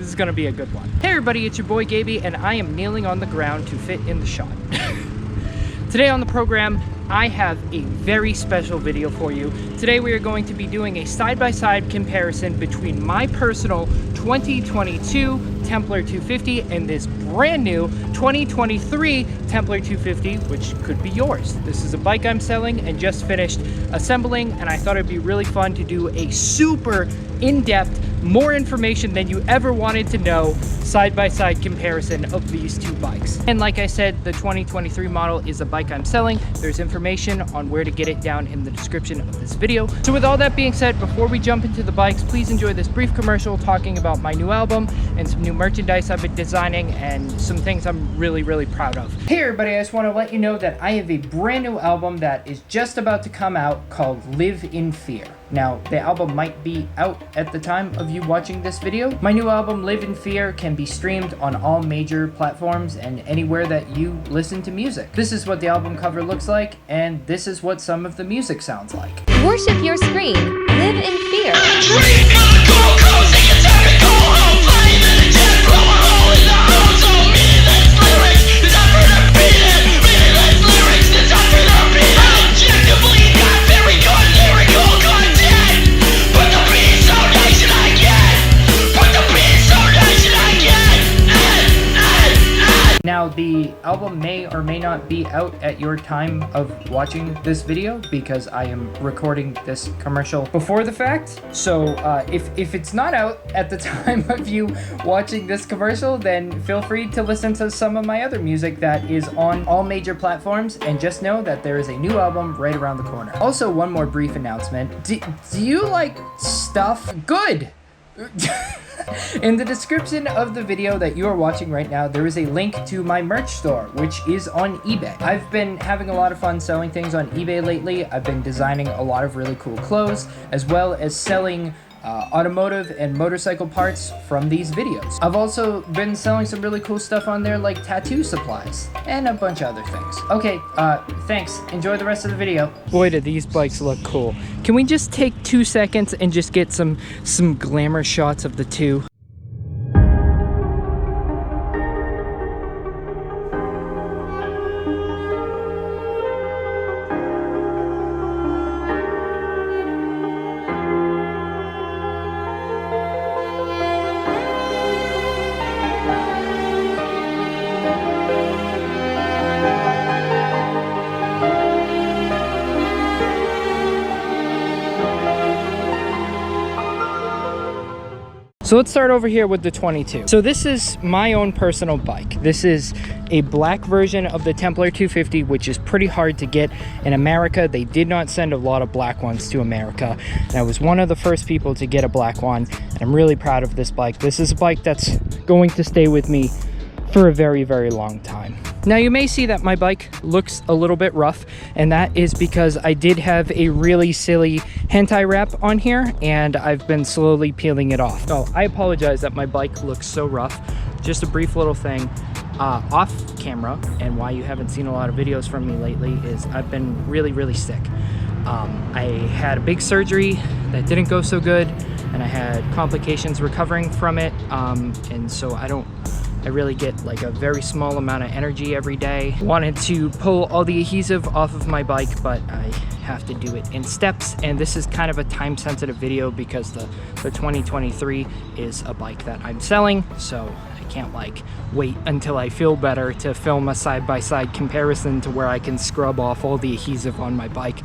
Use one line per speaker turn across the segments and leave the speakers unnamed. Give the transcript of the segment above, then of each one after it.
This is gonna be a good one. Hey everybody, it's your boy Gaby, and I am kneeling on the ground to fit in the shot. Today on the program, I have a very special video for you. Today we are going to be doing a side-by-side comparison between my personal 2022 Templar 250 and this brand new 2023 Templar 250, which could be yours. This is a bike I'm selling and just finished assembling, and I thought it'd be really fun to do a super in-depth, more information than you ever wanted to know, side-by-side comparison of these two bikes. And like I said, the 2023 model is a bike I'm selling. There's information on where to get it down in the description of this video. So with all that being said, before we jump into the bikes, please enjoy this brief commercial talking about my new album and some new merchandise I've been designing and some things I'm really proud of. Hey everybody, I just want to let you know that I have a brand new album that is just about to come out called Live in Fear. Now, the album might be out at the time of you watching this video. My new album, Live in Fear, can be streamed on all major platforms and anywhere that you listen to music. This is what the album cover looks like, and this is what some of the music sounds like.
Worship your screen. Live in fear.
Now, the album may or may not be out at your time of watching this video because I am recording this commercial before the fact. So if it's not out at the time of you watching this commercial, then feel free to listen to some of my other music that is on all major platforms, and just know that there is a new album right around the corner. Also, one more brief announcement. Do you like stuff? Good! In the description of the video that you are watching right now, there is a link to my merch store, which is on eBay. I've been having a lot of fun selling things on eBay lately. I've been designing a lot of really cool clothes, as well as selling automotive and motorcycle parts from these videos. I've also been selling some really cool stuff on there, like tattoo supplies and a bunch of other things. Okay, thanks. Enjoy the rest of the video. Boy, do these bikes look cool. Can we just take 2 seconds and just get some glamour shots of the two? So let's start over here with the 22. So this is my own personal bike. This is a black version of the Templar 250, which is pretty hard to get in America. They did not send a lot of black ones to America, and I was one of the first people to get a black one, and I'm really proud of this bike. This is a bike that's going to stay with me for a very long time. Now, you may see that my bike looks a little bit rough, and that is because I did have a really silly hentai wrap on here, and I've been slowly peeling it off. So I apologize that my bike looks so rough. Just a brief little thing off camera, and why you haven't seen a lot of videos from me lately is I've been really sick. I had a big surgery that didn't go so good, and I had complications recovering from it, and so I really get like a very small amount of energy every day. Wanted to pull all the adhesive off of my bike, but I have to do it in steps, and this is kind of a time-sensitive video because the 2023 is a bike that I'm selling, so I can't like wait until I feel better to film a side-by-side comparison to where I can scrub off all the adhesive on my bike.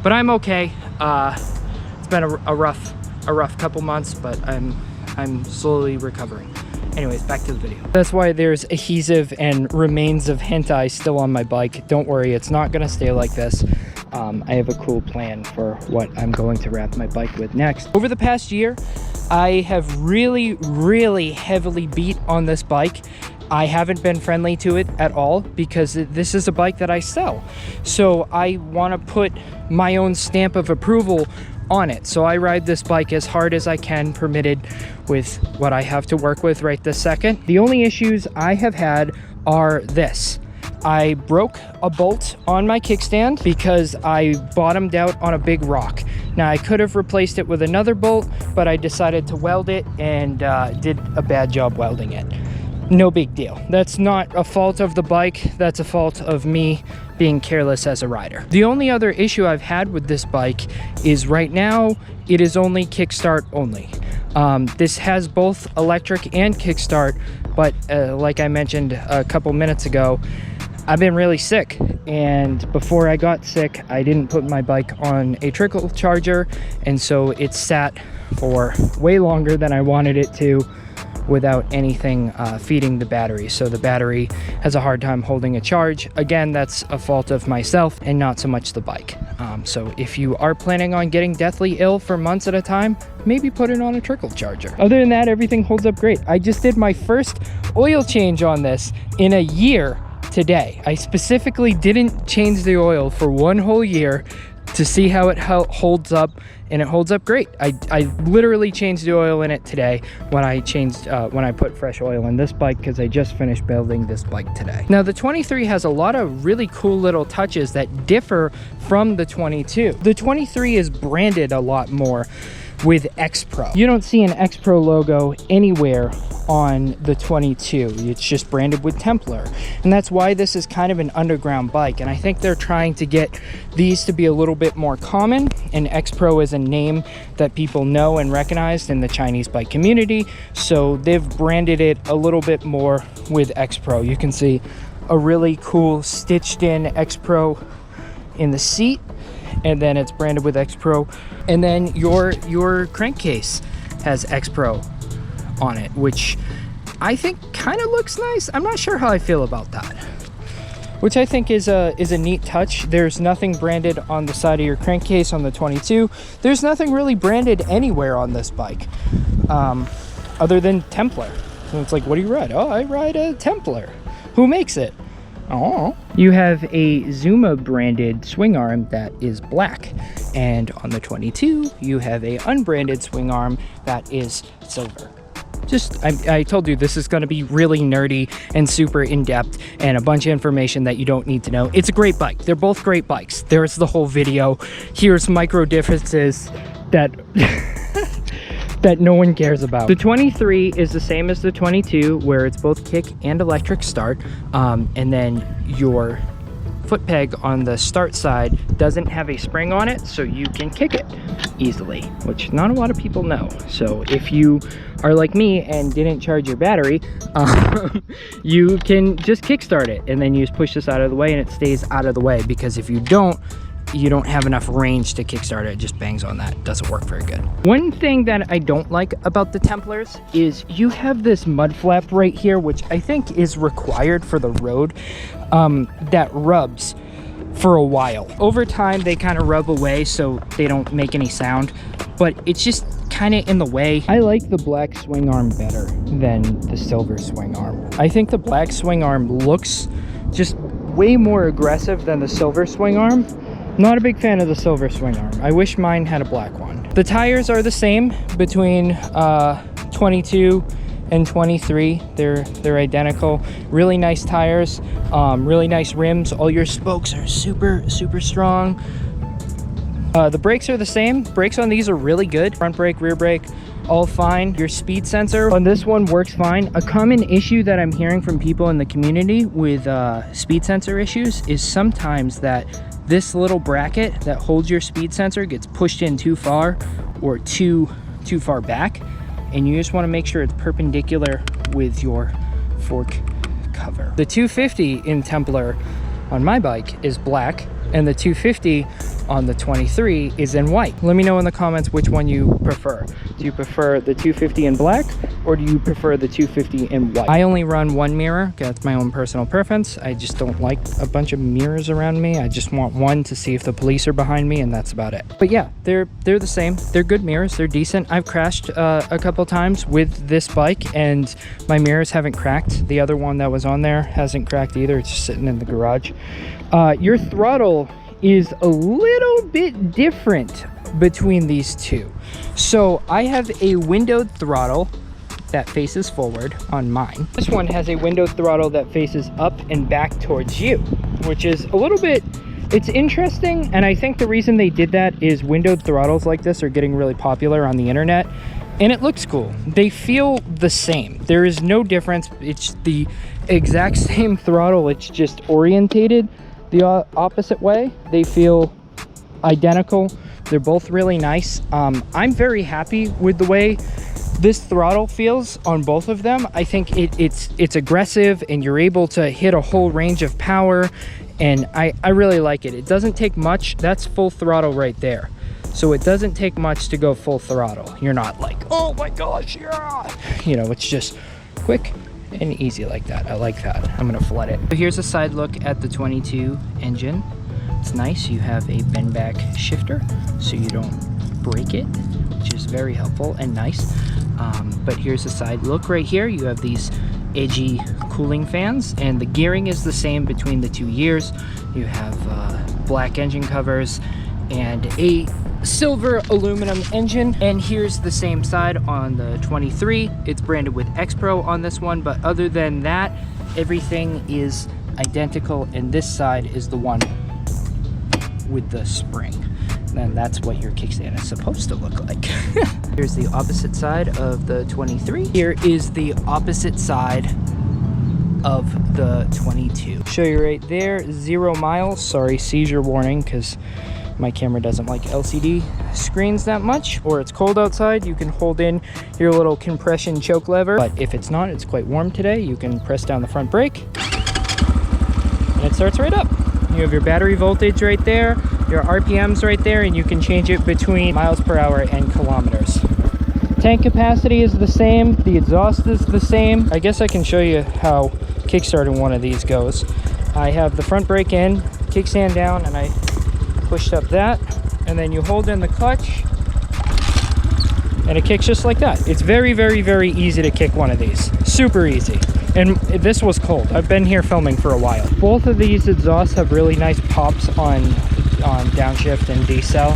But I'm okay. It's been a rough couple months, but I'm slowly recovering. Anyways, back to the video. That's why there's adhesive and remains of hentai still on my bike. Don't worry, it's not gonna stay like this. I have a cool plan for what I'm going to wrap my bike with next. Over the past year, I have really heavily beat on this bike. I haven't been friendly to it at all because this is a bike that I sell. So I want to put my own stamp of approval on it. So I ride this bike as hard as I can, permitted with what I have to work with right this second. The only issues I have had are this. I broke a bolt on my kickstand because I bottomed out on a big rock. Now I could have replaced it with another bolt, but but I decided to weld it and did a bad job welding it. No big deal. That's not a fault of the bike. That's a fault of me being careless as a rider. The only other issue I've had with this bike is right now it is only kickstart only. This has both electric and kickstart, but like I mentioned a couple minutes ago, I've been really sick, and before I got sick I didn't put my bike on a trickle charger, and so it sat for way longer than I wanted it to without anything feeding the battery. So the battery has a hard time holding a charge. Again, that's a fault of myself and not so much the bike. So if you are planning on getting deathly ill for months at a time, maybe put it on a trickle charger. Other than that, everything holds up great. I just did my first oil change on this in a year today. I specifically didn't change the oil for one whole year to see how it holds up, and it holds up great. I literally changed the oil in it today when I put fresh oil in this bike, because I just finished building this bike today. Now the 23 has a lot of really cool little touches that differ from the 22. The 23 is branded a lot more with X Pro. You don't see an X Pro logo anywhere on the 22. It's just branded with Templar, and that's why this is kind of an underground bike, and I think they're trying to get these to be a little bit more common, and X Pro is a name that people know and recognize in the Chinese bike community, so they've branded it a little bit more with X Pro. You can see a really cool stitched in X Pro in the seat, and then it's branded with X Pro, and then your crankcase has X Pro on it, which I think kind of looks nice. I'm not sure how I feel about that, which I think is a neat touch. There's nothing branded on the side of your crankcase on the 22. There's nothing really branded anywhere on this bike other than Templar. So it's like, what do you ride? Oh, I ride a Templar. Who makes it? Oh. You have a Zuma branded swing arm that is black, and on the 22 you have a unbranded swing arm that is silver. I told you this is going to be really nerdy and super in-depth and a bunch of information that you don't need to know. It's a great bike. They're both great bikes. There's the whole video. Here's micro differences that that no one cares about. The 23 is the same as the 22, where it's both kick and electric start, and then your foot peg on the start side doesn't have a spring on it, so you can kick it easily, which not a lot of people know. So if you are like me and didn't charge your battery, you can just kickstart it, and then you just push this out of the way and it stays out of the way, because if you don't have enough range to kickstart it. It just bangs on that. It doesn't work very good. One thing that I don't like about the Templars is you have this mud flap right here, which I think is required for the road, that rubs for a while. Over time, they kind of rub away so they don't make any sound, but it's just kind of in the way. I like the black swing arm better than the silver swing arm. I think the black swing arm looks just way more aggressive than the silver swing arm. Not a big fan of the silver swing arm. I wish mine had a black one. The tires are the same between 22 and 23. They're identical. Really nice tires, really nice rims. All your spokes are super strong. The brakes are the same. Brakes on these are really good. Front brake, rear brake, all fine. Your speed sensor on this one works fine. A common issue that I'm hearing from people in the community with speed sensor issues is sometimes that this little bracket that holds your speed sensor gets pushed in too far or too far back, and you just want to make sure it's perpendicular with your fork cover. The 250 in Templar on my bike is black, and the 250 on the 23 is in white. Let me know in the comments which one you prefer. Do you prefer the 250 in black, or do you prefer the 250 in white? I only run one mirror. That's my own personal preference. I just don't like a bunch of mirrors around me. I just want one to see if the police are behind me, and that's about it. But yeah, they're the same. They're good mirrors. They're decent. I've crashed a couple times with this bike, and my mirrors haven't cracked. The other one that was on there hasn't cracked either. It's just sitting in the garage. Your throttle is a little bit different between these two. So I have a windowed throttle that faces forward on mine. This one has a windowed throttle that faces up and back towards you, which is a little bit It's interesting, and I think the reason they did that is windowed throttles like this are getting really popular on the internet, and it looks cool. They feel the same. There is no difference. It's the exact same throttle. It's just orientated the opposite way. They feel identical. They're both really nice. I'm very happy with the way this throttle feels on both of them. I think it's aggressive, and you're able to hit a whole range of power, and I really like it. It doesn't take much. That's full throttle right there. So it doesn't take much to go full throttle. You're not like, oh my gosh, yeah. You know, it's just quick and easy like that. I like that. I'm gonna flood it. So here's a side look at the 22 engine. It's nice. You have a bend back shifter so you don't break it, which is very helpful and nice. But here's a side look right here. You have these edgy cooling fans, and the gearing is the same between the 2 years. You have black engine covers and a silver aluminum engine. And here's the same side on the 23. It's branded with X Pro on this one, but other than that, everything is identical, and this side is the one with the spring. And that's what your kickstand is supposed to look like. Here's the opposite side of the 23. Here is the opposite side of the 22. Show you right there, 0 miles. Sorry, seizure warning, because my camera doesn't like LCD screens that much. Or it's cold outside, you can hold in your little compression choke lever. But if it's not, it's quite warm today, you can press down the front brake and it starts right up. You have your battery voltage right there, your RPMs right there, and you can change it between miles per hour and kilometers. Tank capacity is the same, the exhaust is the same. I guess I can show you how kickstarting one of these goes. I have the front brake in, kickstand down, and I pushed up that, and then you hold in the clutch, and it kicks just like that. It's very, very, very easy to kick one of these. Super easy. And this was cold. I've been here filming for a while. Both of these exhausts have really nice pops on downshift and decel.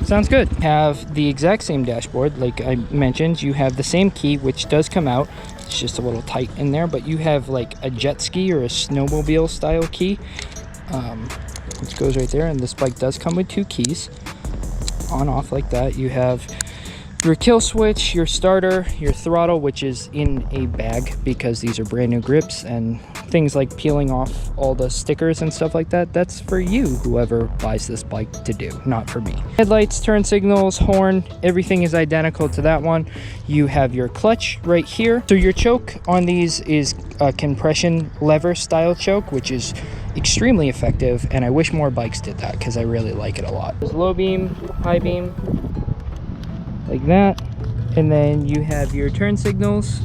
Sounds good. Have the exact same dashboard, like I mentioned. You have the same key, which does come out. It's just a little tight in there, but you have like a jet ski or a snowmobile style key, which goes right there. And this bike does come with 2 keys. On off like that. You have your kill switch, your starter, your throttle, which is in a bag because these are brand new grips, and things like peeling off all the stickers and stuff like that, that's for you, whoever buys this bike, to do, not for me. Headlights, turn signals, horn, everything is identical to that one. You have your clutch right here. So your choke on these is a compression lever style choke, which is extremely effective, and I wish more bikes did that because I really like it a lot. There's low beam, high beam, like that, and then you have your turn signals,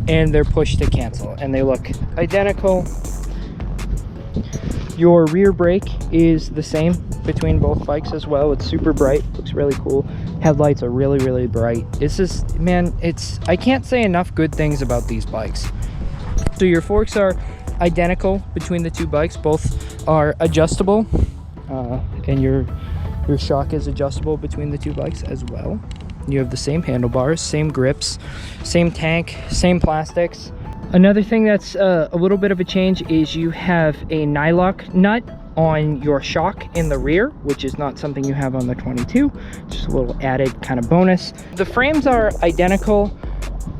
and they're push to cancel, and they look identical. Your rear brake is the same between both bikes as well. It's super bright, looks really cool. Headlights are really, really bright. This is, man, I can't say enough good things about these bikes. So your forks are identical between the 2 bikes. Both are adjustable, and your shock is adjustable between the 2 bikes as well. You have the same handlebars, same grips, same tank, same plastics. Another thing that's a little bit of a change is you have a nylock nut on your shock in the rear, which is not something you have on the 22. Just a little added kind of bonus. The frames are identical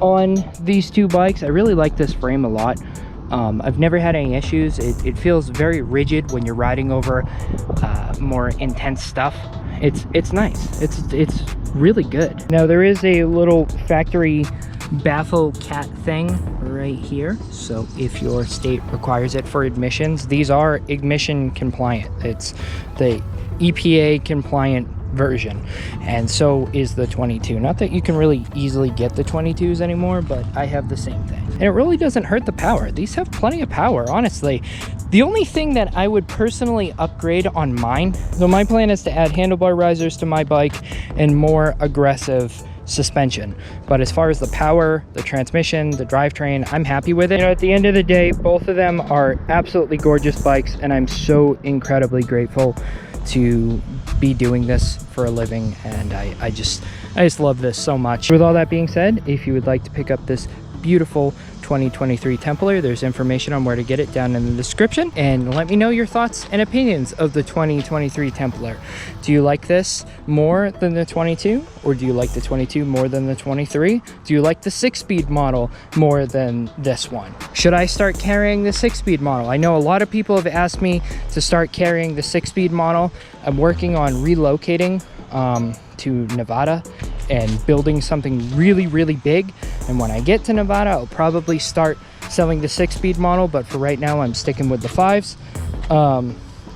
on these 2 bikes. I really like this frame a lot. I've never had any issues. It feels very rigid when you're riding over more intense stuff. It's nice. It's really good. Now there is a little factory baffle cat thing right here. So if your state requires it for admissions, these are ignition compliant. It's the EPA compliant version, and so is the 22. Not that you can really easily get the 22s anymore, but I have the same thing, and it really doesn't hurt the power. These have plenty of power, honestly. The only thing that I would personally upgrade on mine, so my plan is to add handlebar risers to my bike and more aggressive suspension, but as far as the power, the transmission, the drivetrain, I'm happy with it. You know, at the end of the day, both of them are absolutely gorgeous bikes, and I'm so incredibly grateful to be doing this for a living, and I just love this so much. With all that being said, if you would like to pick up this beautiful 2023 Templar, there's information on where to get it down in the description, and let me know your thoughts and opinions of the 2023 Templar. Do you like this more than the 22, or do you like the 22 more than the 23? Do you like the 6-speed model more than this one? Should I start carrying the 6-speed model? I know a lot of people have asked me to start carrying the 6-speed model. I'm working on relocating to Nevada and building something really big, and when I get to Nevada, I'll probably start selling the 6-speed model, but for right now I'm sticking with the 5s.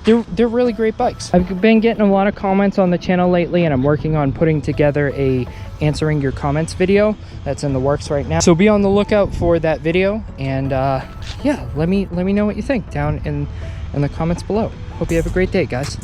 They're really great bikes. I've been getting a lot of comments on the channel lately, and I'm working on putting together a answering your comments video that's in the works right now, so be on the lookout for that video. And yeah, let me know what you think down in the comments below. Hope you have a great day, guys.